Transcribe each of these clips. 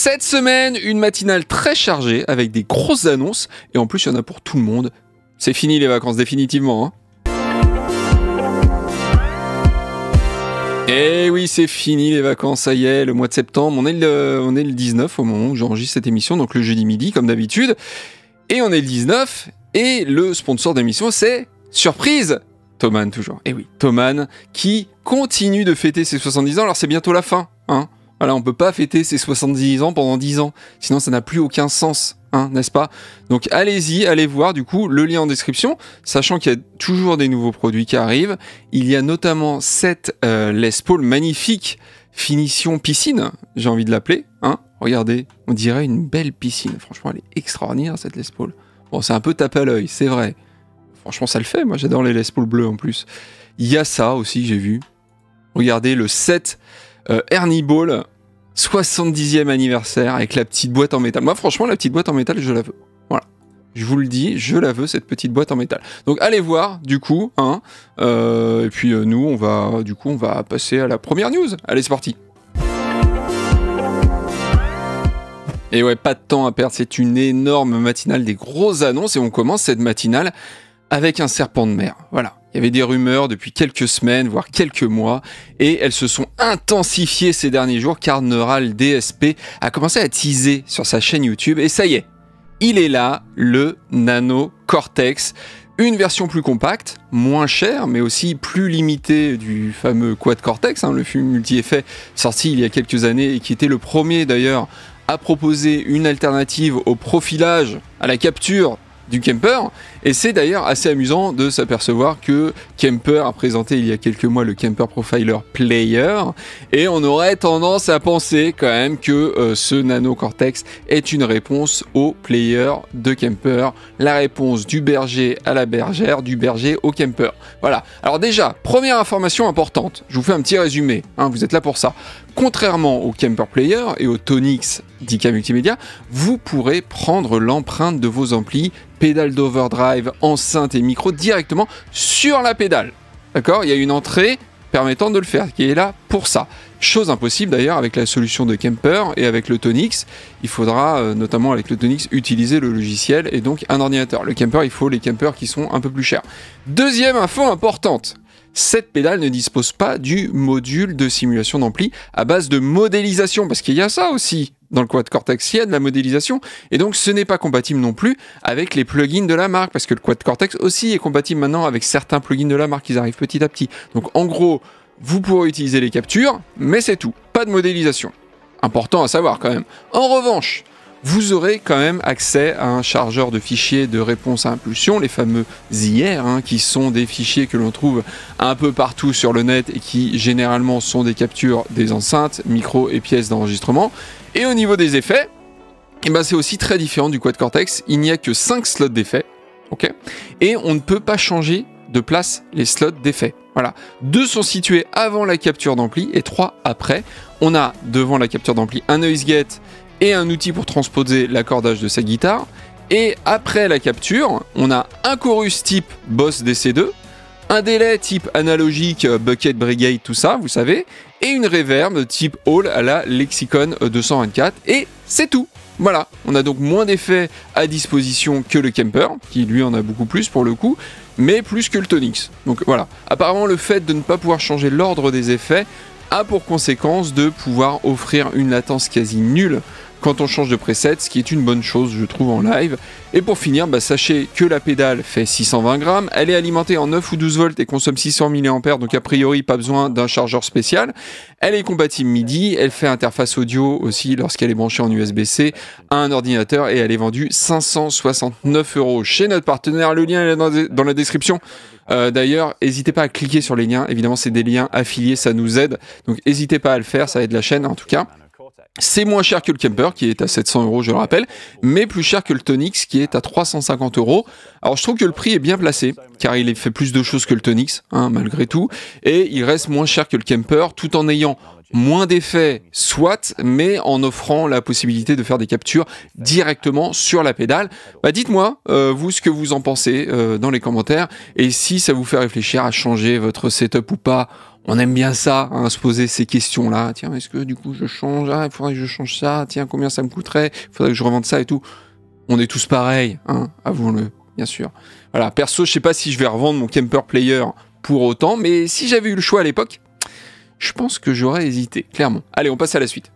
Cette semaine, une matinale très chargée avec des grosses annonces et en plus il y en a pour tout le monde. C'est fini les vacances définitivement. Eh oui, c'est fini les vacances, ça y est, le mois de septembre. On est le 19 au moment où j'enregistre cette émission, donc le jeudi midi comme d'habitude. Et on est le 19 et le sponsor d'émission c'est surprise Thomann toujours. Eh oui, Thomann qui continue de fêter ses 70 ans. Alors c'est bientôt la fin, hein. Voilà, on peut pas fêter ses 70 ans pendant 10 ans, sinon ça n'a plus aucun sens, hein, n'est-ce pas? Donc allez-y, allez voir du coup le lien en description, sachant qu'il y a toujours des nouveaux produits qui arrivent. Il y a notamment cette Les Paul magnifique finition piscine, j'ai envie de l'appeler, hein. Regardez, on dirait une belle piscine. Franchement, elle est extraordinaire cette Les Paul. Bon, c'est un peu tape à l'œil, c'est vrai. Franchement, ça le fait. Moi, j'adore les Les Paul bleus en plus. Il y a ça aussi, j'ai vu. Regardez le set Ernie Ball, 70e anniversaire avec la petite boîte en métal. Moi, franchement, la petite boîte en métal, je la veux. Voilà. Je vous le dis, je la veux, cette petite boîte en métal. Donc, allez voir, du coup, hein. Et puis, nous, on va passer à la première news. Allez, c'est parti. Et ouais, pas de temps à perdre. C'est une énorme matinale, des grosses annonces. Et on commence cette matinale avec un serpent de mer. Voilà. Il y avait des rumeurs depuis quelques semaines, voire quelques mois, et elles se sont intensifiées ces derniers jours car Neural DSP a commencé à teaser sur sa chaîne YouTube, et ça y est, il est là, le Nano Cortex, une version plus compacte, moins chère, mais aussi plus limitée du fameux Quad Cortex, hein, le film multi-effet sorti il y a quelques années et qui était le premier d'ailleurs à proposer une alternative au profilage, à la capture du Kemper, et c'est d'ailleurs assez amusant de s'apercevoir que Kemper a présenté il y a quelques mois le Kemper Profiler Player, et on aurait tendance à penser quand même que ce Nano Cortex est une réponse au player de Kemper, la réponse du berger à la bergère, du berger au Kemper. Voilà, alors déjà, première information importante, je vous fais un petit résumé, hein, vous êtes là pour ça. Contrairement au Kemper Player et au Tonix d'IK Multimédia, vous pourrez prendre l'empreinte de vos amplis, pédale d'overdrive, enceinte et micro directement sur la pédale. D'accord? Il y a une entrée permettant de le faire, qui est là pour ça. Chose impossible d'ailleurs avec la solution de Kemper et avec le Tonix. Il faudra notamment avec le Tonix utiliser le logiciel et donc un ordinateur. Le Kemper, il faut les Kemper qui sont un peu plus chers. Deuxième info importante. Cette pédale ne dispose pas du module de simulation d'ampli à base de modélisation, parce qu'il y a ça aussi dans le Quad Cortex, il y a de la modélisation, et donc ce n'est pas compatible non plus avec les plugins de la marque, parce que le Quad Cortex aussi est compatible maintenant avec certains plugins de la marque, ils arrivent petit à petit. Donc en gros, vous pourrez utiliser les captures, mais c'est tout, pas de modélisation. Important à savoir quand même. En revanche, vous aurez quand même accès à un chargeur de fichiers de réponse à impulsion, les fameux IR, hein, qui sont des fichiers que l'on trouve un peu partout sur le net et qui généralement sont des captures des enceintes, micros et pièces d'enregistrement. Et au niveau des effets, eh ben c'est aussi très différent du Quad Cortex, il n'y a que 5 slots d'effets, okay, et on ne peut pas changer de place les slots d'effets. Voilà. 2 sont situés avant la capture d'ampli et 3 après. On a devant la capture d'ampli un noise gate et un outil pour transposer l'accordage de sa guitare. Et après la capture, on a un chorus type Boss DC2, un délai type analogique Bucket Brigade, tout ça, vous savez, et une reverb type Hall à la Lexicon 224, et c'est tout. Voilà, on a donc moins d'effets à disposition que le Kemper, qui lui en a beaucoup plus pour le coup, mais plus que le Tonix. Donc voilà, apparemment le fait de ne pas pouvoir changer l'ordre des effets a pour conséquence de pouvoir offrir une latence quasi nulle quand on change de preset, ce qui est une bonne chose je trouve en live. Et pour finir, sachez que la pédale fait 620 grammes, elle est alimentée en 9 ou 12 volts et consomme 600 mAh, donc a priori pas besoin d'un chargeur spécial. Elle est compatible MIDI, elle fait interface audio aussi lorsqu'elle est branchée en USB-C à un ordinateur, et elle est vendue 569 € chez notre partenaire, le lien est dans la description. D'ailleurs, n'hésitez pas à cliquer sur les liens, évidemment c'est des liens affiliés, ça nous aide, donc n'hésitez pas à le faire, ça aide la chaîne en tout cas. C'est moins cher que le Kemper qui est à 700 €, je le rappelle, mais plus cher que le Tonix qui est à 350 €. Alors je trouve que le prix est bien placé, car il fait plus de choses que le Tonix, hein, malgré tout, et il reste moins cher que le Kemper, tout en ayant moins d'effets, soit, mais en offrant la possibilité de faire des captures directement sur la pédale. Dites-moi, vous, ce que vous en pensez dans les commentaires, et si ça vous fait réfléchir à changer votre setup ou pas. On aime bien ça, hein, se poser ces questions-là. Tiens, est-ce que du coup je change? Ah, il faudrait que je change ça. Tiens, combien ça me coûterait? Il faudrait que je revende ça et tout. On est tous pareils, hein, avouons-le, bien sûr. Voilà, perso, je sais pas si je vais revendre mon Camper Player pour autant, mais si j'avais eu le choix à l'époque, je pense que j'aurais hésité, clairement. Allez, on passe à la suite.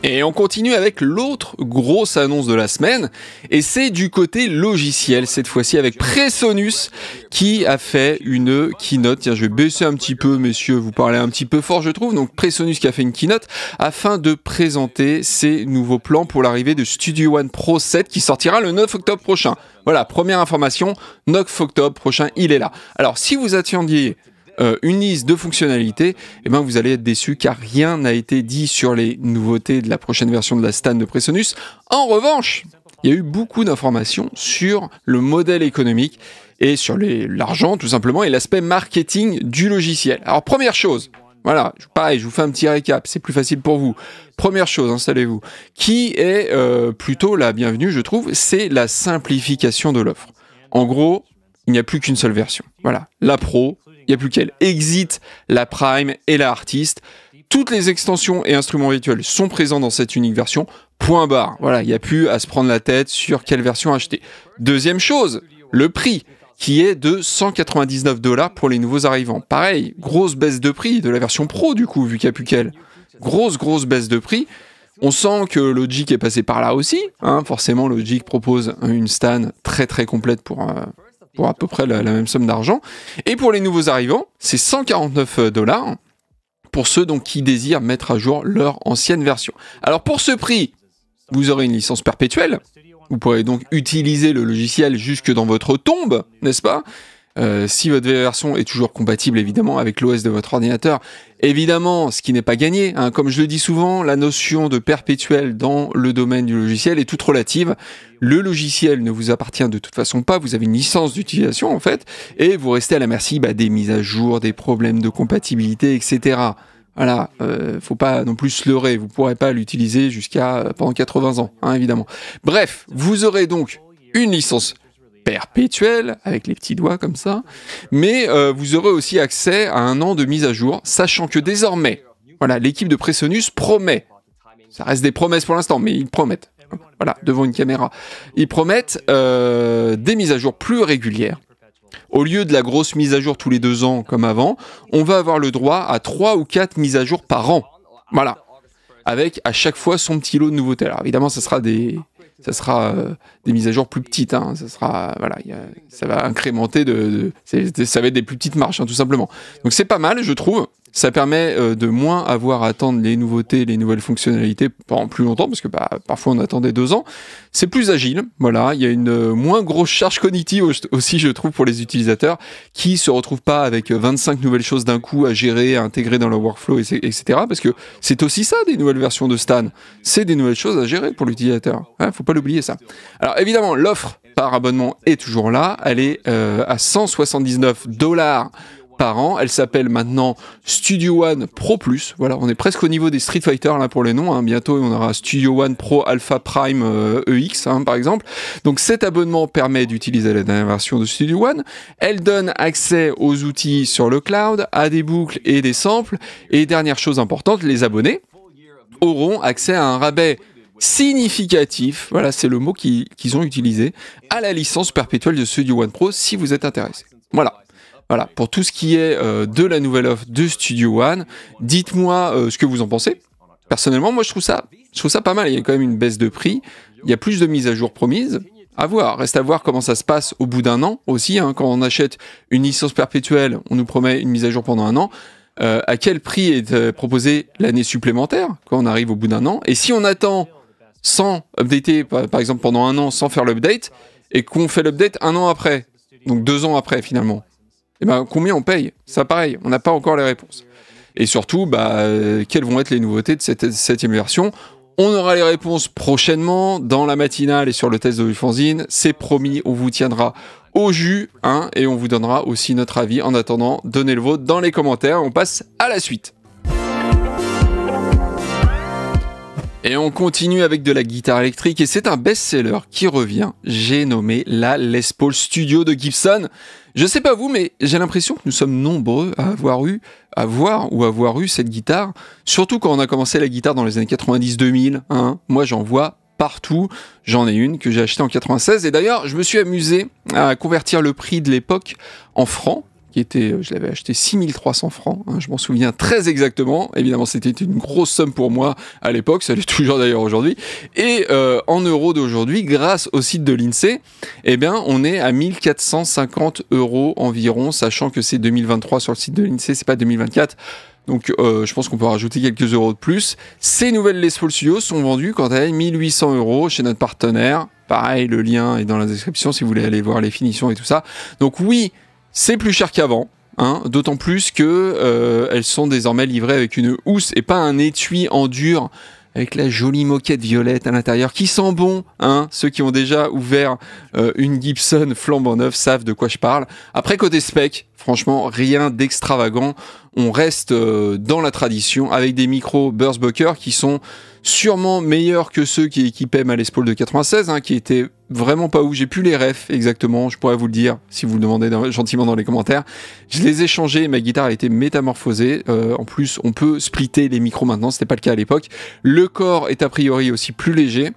Et on continue avec l'autre grosse annonce de la semaine, et c'est du côté logiciel, cette fois-ci avec Presonus, qui a fait une keynote. Tiens, je vais baisser un petit peu, messieurs, vous parlez un petit peu fort, je trouve. Donc Presonus qui a fait une keynote afin de présenter ses nouveaux plans pour l'arrivée de Studio One Pro 7 qui sortira le 9 octobre prochain. Voilà, première information, 9 octobre prochain, il est là. Alors, si vous attendiez une liste de fonctionnalités, eh ben vous allez être déçus car rien n'a été dit sur les nouveautés de la prochaine version de la Stan de Presonus. En revanche, il y a eu beaucoup d'informations sur le modèle économique et sur l'argent tout simplement et l'aspect marketing du logiciel. Alors première chose, voilà, pareil, je vous fais un petit récap, c'est plus facile pour vous. Première chose, installez-vous, qui est plutôt la bienvenue, je trouve, c'est la simplification de l'offre. En gros, il n'y a plus qu'une seule version. Voilà, la Pro, il n'y a plus qu'elle. Exit la Prime et la Artist. Toutes les extensions et instruments virtuels sont présents dans cette unique version. Point barre. Voilà, il n'y a plus à se prendre la tête sur quelle version acheter. Deuxième chose, le prix, qui est de $199 pour les nouveaux arrivants. Pareil, grosse baisse de prix de la version Pro, du coup, vu qu'il n'y a plus qu'elle. Grosse baisse de prix. On sent que Logic est passé par là aussi. Hein. Forcément, Logic propose une Stan très complète pour à peu près la même somme d'argent. Et pour les nouveaux arrivants, c'est $149 pour ceux donc qui désirent mettre à jour leur ancienne version. Alors pour ce prix, vous aurez une licence perpétuelle. Vous pourrez donc utiliser le logiciel jusque dans votre tombe, n'est-ce pas ? Si votre version est toujours compatible évidemment avec l'OS de votre ordinateur, évidemment, ce qui n'est pas gagné, hein, comme je le dis souvent, la notion de perpétuel dans le domaine du logiciel est toute relative. Le logiciel ne vous appartient de toute façon pas, vous avez une licence d'utilisation en fait, et vous restez à la merci des mises à jour, des problèmes de compatibilité, etc. Voilà, faut pas non plus se leurrer, vous pourrez pas l'utiliser jusqu'à pendant 80 ans, hein, évidemment. Bref, vous aurez donc une licence perpétuelle, avec les petits doigts comme ça, mais vous aurez aussi accès à 1 an de mise à jour, sachant que désormais, voilà, l'équipe de Presonus promet, ça reste des promesses pour l'instant, mais ils promettent, voilà, devant une caméra, ils promettent des mises à jour plus régulières. Au lieu de la grosse mise à jour tous les 2 ans comme avant, on va avoir le droit à 3 ou 4 mises à jour par an, voilà, avec à chaque fois son petit lot de nouveautés. Alors évidemment, ça sera des mises à jour plus petites, hein. Ça va incrémenter ça va être des plus petites marches, hein, tout simplement. Donc c'est pas mal, je trouve. Ça permet de moins avoir à attendre les nouveautés, les nouvelles fonctionnalités pendant plus longtemps, parce que parfois on attendait 2 ans. C'est plus agile, voilà. Il y a une moins grosse charge cognitive aussi, je trouve, pour les utilisateurs, qui se retrouvent pas avec 25 nouvelles choses d'un coup à gérer, à intégrer dans leur workflow, etc. Parce que c'est aussi ça, des nouvelles versions de Stan. C'est des nouvelles choses à gérer pour l'utilisateur. Hein, faut pas l'oublier, ça. Alors évidemment, l'offre par abonnement est toujours là. Elle est à $179 par an. Elle s'appelle maintenant Studio One Pro Plus. Voilà, on est presque au niveau des Street Fighter là pour les noms. Hein. Bientôt, on aura Studio One Pro Alpha Prime EX, hein, par exemple. Donc cet abonnement permet d'utiliser la dernière version de Studio One. Elle donne accès aux outils sur le cloud, à des boucles et des samples. Et dernière chose importante, les abonnés auront accès à un rabais significatif, voilà, c'est le mot qu'ils ont utilisé, à la licence perpétuelle de Studio One Pro si vous êtes intéressé. Voilà, pour tout ce qui est de la nouvelle offre de Studio One, dites-moi ce que vous en pensez. Personnellement, moi je trouve ça pas mal, il y a quand même une baisse de prix, il y a plus de mises à jour promises, reste à voir comment ça se passe au bout d'1 an aussi, hein, quand on achète une licence perpétuelle, on nous promet une mise à jour pendant 1 an, à quel prix est proposée l'année supplémentaire quand on arrive au bout d'1 an, et si on attend sans updater, par exemple pendant 1 an sans faire l'update, et qu'on fait l'update 1 an après, donc 2 ans après finalement, et ben combien on paye ? Ça pareil, on n'a pas encore les réponses. Et surtout, quelles vont être les nouveautés de cette 7e version ? On aura les réponses prochainement dans la matinale et sur le test de Lufanzine. C'est promis, on vous tiendra au jus, hein, et on vous donnera aussi notre avis. En attendant, donnez le vôtre dans les commentaires. On passe à la suite. Et on continue avec de la guitare électrique et c'est un best-seller qui revient. J'ai nommé la Les Paul Studio de Gibson. Je sais pas vous, mais j'ai l'impression que nous sommes nombreux à avoir eu cette guitare. Surtout quand on a commencé la guitare dans les années 90-2000. Moi, j'en vois partout. J'en ai une que j'ai achetée en 96. Et d'ailleurs, je me suis amusé à convertir le prix de l'époque en francs. Je l'avais acheté 6300 francs, je m'en souviens très exactement. Évidemment, c'était une grosse somme pour moi à l'époque, ça l'est toujours d'ailleurs aujourd'hui. Et en euros d'aujourd'hui, grâce au site de l'INSEE, on est à 1450 € environ, sachant que c'est 2023 sur le site de l'INSEE, c'est pas 2024. Donc je pense qu'on peut rajouter quelques euros de plus. Ces nouvelles Les Paul Studio sont vendues quant à elles 1800 € chez notre partenaire. Pareil, le lien est dans la description si vous voulez aller voir les finitions et tout ça. Donc oui, c'est plus cher qu'avant, d'autant plus que elles sont désormais livrées avec une housse et pas un étui en dur avec la jolie moquette violette à l'intérieur qui sent bon. Ceux qui ont déjà ouvert une Gibson flambant neuve savent de quoi je parle. Après, côté spec, franchement, rien d'extravagant. On reste dans la tradition avec des micros Bursbucker qui sont sûrement meilleurs que ceux qui équipaient ma Les Paul de 96, qui étaient vraiment pas où. J'ai plus les refs exactement, je pourrais vous le dire si vous le demandez gentiment dans les commentaires. Je les ai changés, ma guitare a été métamorphosée. En plus, on peut splitter les micros maintenant, c'était pas le cas à l'époque. Le corps est a priori aussi plus léger,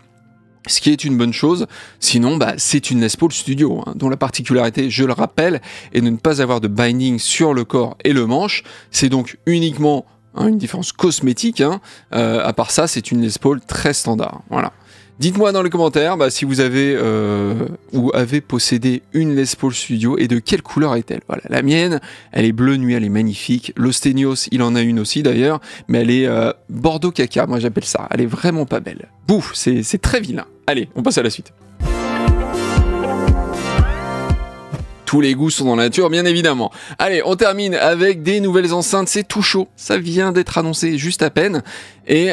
ce qui est une bonne chose. Sinon, c'est une Les Paul Studio, dont la particularité, je le rappelle, est de ne pas avoir de binding sur le corps et le manche. C'est donc uniquement une différence cosmétique. À part ça, c'est une Les Paul très standard. Voilà. Dites-moi dans les commentaires si vous avez ou avez possédé une Les Paul Studio et de quelle couleur est-elle. Voilà, la mienne, elle est bleu nuit, elle est magnifique. L'Ostenios, il en a une aussi d'ailleurs, mais elle est bordeaux caca, moi j'appelle ça. Elle est vraiment pas belle. Bouf, c'est très vilain. Allez, on passe à la suite. Tous les goûts sont dans la nature, bien évidemment. Allez, on termine avec des nouvelles enceintes. C'est tout chaud. Ça vient d'être annoncé juste à peine. Et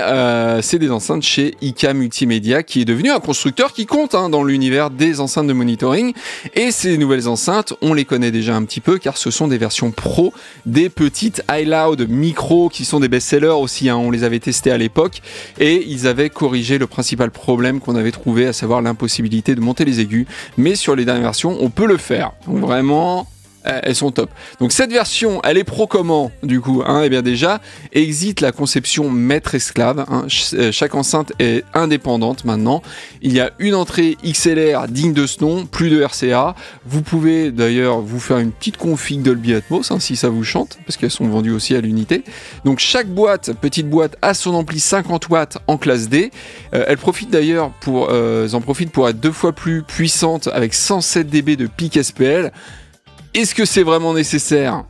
c'est des enceintes chez IK Multimédia, qui est devenu un constructeur qui compte dans l'univers des enceintes de monitoring. Et ces nouvelles enceintes, on les connaît déjà un petit peu, car ce sont des versions pro des petites iLoud Micro, qui sont des best-sellers aussi. On les avait testés à l'époque. Et ils avaient corrigé le principal problème qu'on avait trouvé, à savoir l'impossibilité de monter les aigus. Mais sur les dernières versions, on peut le faire. Donc, vraiment, elles sont top. Donc cette version, elle est pro comment du coup Et bien déjà, existe la conception maître-esclave. Chaque enceinte est indépendante maintenant. Il y a une entrée XLR digne de ce nom, plus de RCA. Vous pouvez d'ailleurs vous faire une petite config Dolby Atmos si ça vous chante, parce qu'elles sont vendues aussi à l'unité. Donc chaque petite boîte, a son ampli 50 watts en classe D. Elle profite d'ailleurs pour être 2 fois plus puissante avec 107 dB de pic SPL. Est-ce que c'est vraiment nécessaire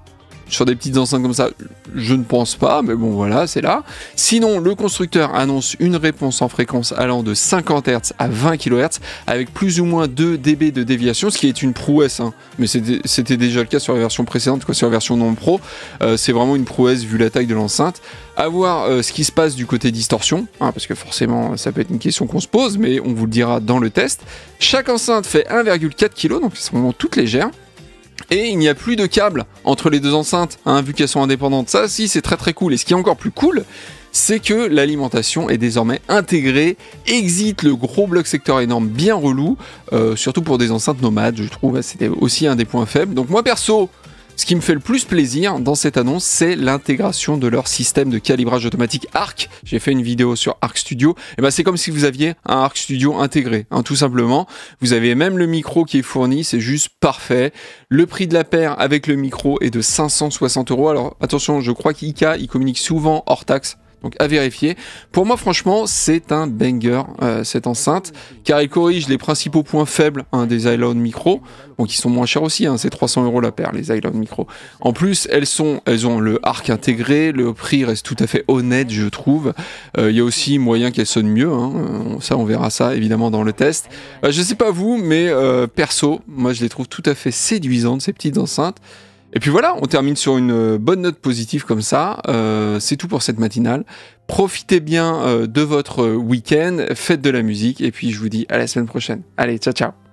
sur des petites enceintes comme ça? Je ne pense pas, mais bon voilà, c'est là. Sinon, le constructeur annonce une réponse en fréquence allant de 50 Hz à 20 kHz avec plus ou moins 2 dB de déviation, ce qui est une prouesse, mais c'était déjà le cas sur la version précédente, sur la version non pro. C'est vraiment une prouesse vu la taille de l'enceinte. À voir ce qui se passe du côté distorsion, parce que forcément ça peut être une question qu'on se pose, mais on vous le dira dans le test. Chaque enceinte fait 1,4 kg, donc elles sont vraiment toutes légères. Et il n'y a plus de câble entre les deux enceintes, vu qu'elles sont indépendantes. Ça, si, c'est très très cool. Et ce qui est encore plus cool, c'est que l'alimentation est désormais intégrée. Exit le gros bloc secteur énorme bien relou, surtout pour des enceintes nomades, je trouve. C'était aussi un des points faibles. Donc moi, perso, ce qui me fait le plus plaisir dans cette annonce, c'est l'intégration de leur système de calibrage automatique ARC. J'ai fait une vidéo sur ARC Studio. Et c'est comme si vous aviez un ARC Studio intégré, tout simplement. Vous avez même le micro qui est fourni, c'est juste parfait. Le prix de la paire avec le micro est de 560 €. Alors attention, je crois qu'IK, il communique souvent hors taxe. Donc à vérifier. Pour moi, franchement, c'est un banger cette enceinte, car elle corrige les principaux points faibles des iLoud Micro, donc ils sont moins chers aussi, c'est 300 € la paire, les iLoud Micro. En plus, elles ont le ARC intégré, le prix reste tout à fait honnête, je trouve. Il y a aussi moyen qu'elles sonnent mieux, ça on verra ça évidemment dans le test. Je sais pas vous, mais perso, moi je les trouve tout à fait séduisantes, ces petites enceintes. Et puis voilà, on termine sur une bonne note positive comme ça. C'est tout pour cette matinale. Profitez bien de votre week-end, faites de la musique, et puis je vous dis à la semaine prochaine. Allez, ciao ciao.